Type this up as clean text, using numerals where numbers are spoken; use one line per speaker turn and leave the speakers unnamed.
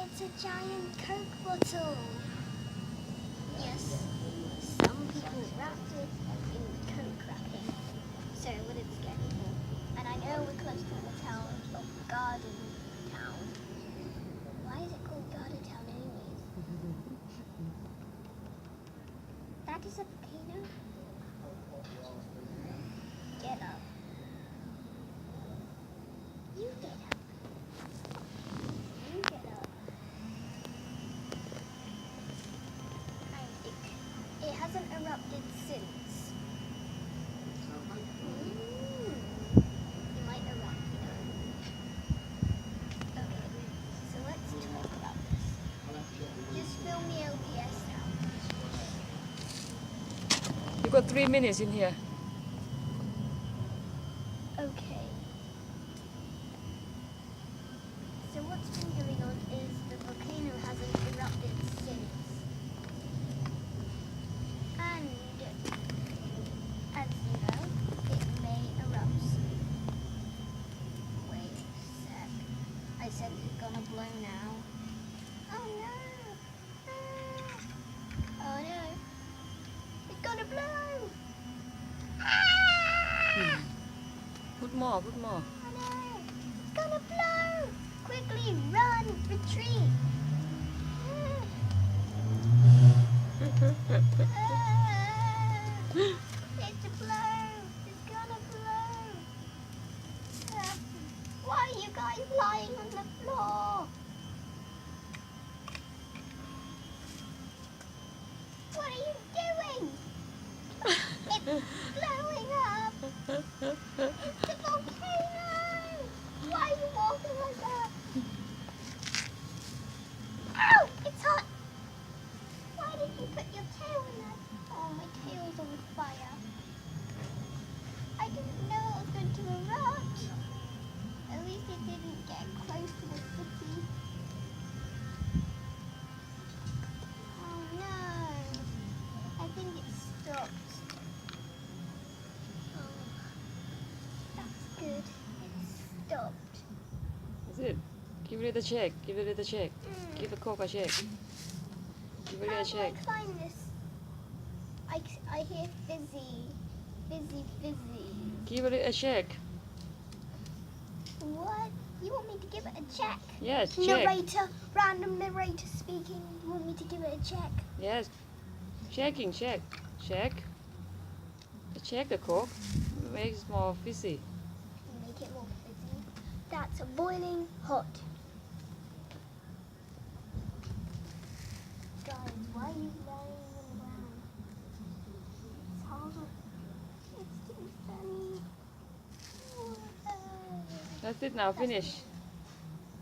it's a giant Coke bottle. Yes, some people wrapped it in Coke wrapping, so it wouldn't scare people. And I know we're close to the town of Garden Town. Why is it called Garden Town anyways? That is a volcano? Get up. You get up. You get up. I think it hasn't erupted since. It might erupt, Okay, so let's talk about this. Just film the OBS now.
You got 3 minutes in here.
Okay. So what's been going on is the volcano hasn't erupted since. And as you know, it may erupt soon. Wait a sec. I said it's gonna blow now. Oh no! Ah. Oh no! It's gonna blow! Ah!
Put more, put more.
Oh no! It's gonna blow! Quickly run! Retreat! It's a blow! It's gonna blow! Why are you guys lying on the floor? What are you doing? It's blowing up! It's the volcano! Why are you walking like that? Ow! It's hot! Why did you put your tail in that? Oh, my tail's on fire. I didn't know it was going to erupt. At least it didn't get close to the city. Oh no! I think it stopped. Oh, that's good. It stopped.
Is it? Give it a check. Give it a check. Give the Coke a check. Give it
How
a
do I
check.
climb this? I hear fizzy. Fizzy, fizzy.
Give it a check.
What? You want me to give it a check?
Yes, check.
Narrator, random narrator speaking. You want me to give it a check?
Yes. Checking, check. Check. Check the Coke. Makes it more fizzy.
Make it more fizzy. That's boiling hot. Guys, why are you lying on the ground? It's hot. It's too sunny.
That's it now. Finish.